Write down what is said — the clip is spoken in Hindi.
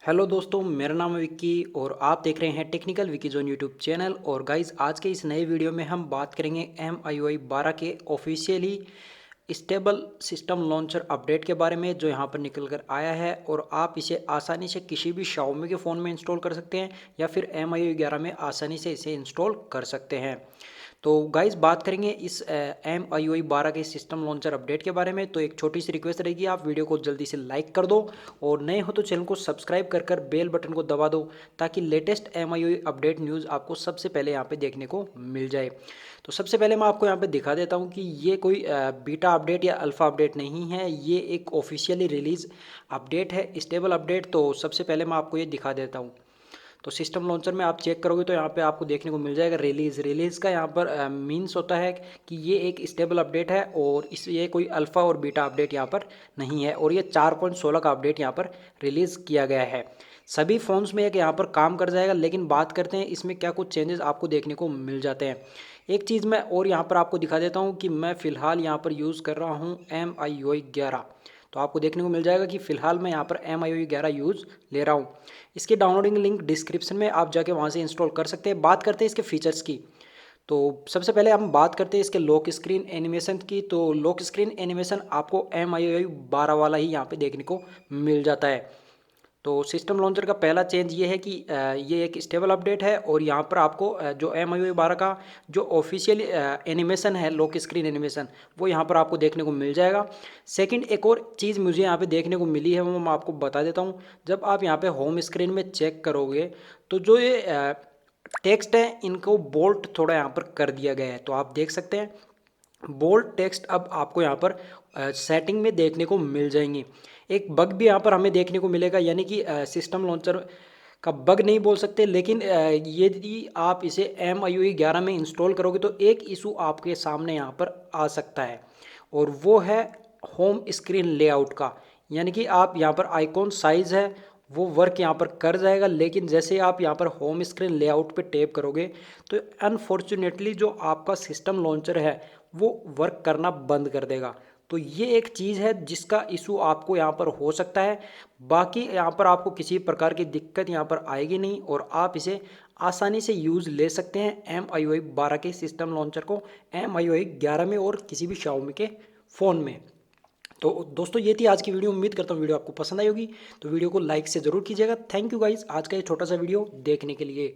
हेलो दोस्तों, मेरा नाम है विक्की और आप देख रहे हैं technical Vicky zone YouTube channel. और गाइस, आज के इस नए वीडियो में हम बात करेंगे MIUI 12 के officially stable system launcher update के बारे में, जो यहाँ पर निकल कर आया है और आप इसे आसानी से किसी भी Xiaomi के फ़ोन में इंस्टॉल कर सकते हैं या फिर MIUI 11 में आसानी से इसे इंस्टॉल कर सकते हैं। तो गाइस, बात करेंगे इस MIUI 12 के सिस्टम लॉन्चर अपडेट के बारे में। तो एक छोटी सी रिक्वेस्ट रहेगी, आप वीडियो को जल्दी से लाइक कर दो और नए हो तो चैनल को सब्सक्राइब कर बेल बटन को दबा दो, ताकि लेटेस्ट MIUI अपडेट न्यूज़ आपको सबसे पहले यहाँ पे देखने को मिल जाए। तो सबसे पहले मैं आपको यहाँ पे दिखा देता हूँ कि ये कोई बीटा अपडेट या अल्फ़ा अपडेट नहीं है, ये एक ऑफिशियली रिलीज़ अपडेट है, स्टेबल अपडेट। तो सबसे पहले मैं आपको ये दिखा देता हूँ। तो सिस्टम लॉन्चर में आप चेक करोगे तो यहाँ पे आपको देखने को मिल जाएगा रिलीज़ का यहाँ पर मीन्स होता है कि ये एक स्टेबल अपडेट है और ये कोई अल्फ़ा और बीटा अपडेट यहाँ पर नहीं है। और ये 4.16 का अपडेट यहाँ पर रिलीज़ किया गया है। सभी फ़ोन्स में एक यहाँ पर काम कर जाएगा, लेकिन बात करते हैं इसमें क्या कुछ चेंजेस आपको देखने को मिल जाते हैं। एक चीज़ मैं और यहाँ पर आपको दिखा देता हूँ कि मैं फ़िलहाल यहाँ पर यूज़ कर रहा हूँ MIUI 11। तो आपको देखने को मिल जाएगा कि फ़िलहाल मैं यहाँ पर MIUI 11 यूज़ ले रहा हूँ। इसकी डाउनलोडिंग लिंक डिस्क्रिप्शन में, आप जाके वहाँ से इंस्टॉल कर सकते हैं। बात करते हैं इसके फीचर्स की। तो सबसे पहले हम बात करते हैं इसके लॉक स्क्रीन एनिमेशन की। तो लॉक स्क्रीन एनिमेशन आपको MIUI 12 वाला ही यहाँ पे देखने को मिल जाता है। तो सिस्टम लॉन्चर का पहला चेंज ये है कि ये एक स्टेबल अपडेट है और यहाँ पर आपको जो MIUI 12 का जो ऑफिशियल एनिमेशन है, लॉक स्क्रीन एनिमेशन, वो यहाँ पर आपको देखने को मिल जाएगा। सेकंड, एक और चीज़ मुझे यहाँ पे देखने को मिली है, वो मैं आपको बता देता हूँ। जब आप यहाँ पे होम स्क्रीन में चेक करोगे तो जो ये टेक्स्ट है, इनको बोल्ड थोड़ा यहाँ पर कर दिया गया है। तो आप देख सकते हैं बोल्ड टेक्स्ट अब आपको यहाँ पर सेटिंग में देखने को मिल जाएंगी। एक बग भी यहाँ पर हमें देखने को मिलेगा, यानी कि सिस्टम लॉन्चर का बग नहीं बोल सकते, लेकिन यदि आप इसे MIUI 11 में इंस्टॉल करोगे तो एक इशू आपके सामने यहाँ पर आ सकता है, और वो है होम स्क्रीन लेआउट का। यानी कि आप यहाँ पर आइकॉन साइज़ है वो वर्क यहाँ पर कर जाएगा, लेकिन जैसे आप यहाँ पर होम स्क्रीन लेआउट पे टैप करोगे तो अनफॉर्चुनेटली जो आपका सिस्टम लॉन्चर है वो वर्क करना बंद कर देगा। तो ये एक चीज़ है जिसका इशू आपको यहाँ पर हो सकता है। बाकी यहाँ पर आपको किसी प्रकार की दिक्कत यहाँ पर आएगी नहीं और आप इसे आसानी से यूज़ ले सकते हैं MIUI 12 के सिस्टम लॉन्चर को MIUI 11 में और किसी भी Xiaomi के फ़ोन में। तो दोस्तों, ये थी आज की वीडियो। उम्मीद करता हूँ वीडियो आपको पसंद आई होगी। तो वीडियो को लाइक से ज़रूर कीजिएगा। थैंक यू गाइस, आज का ये छोटा सा वीडियो देखने के लिए।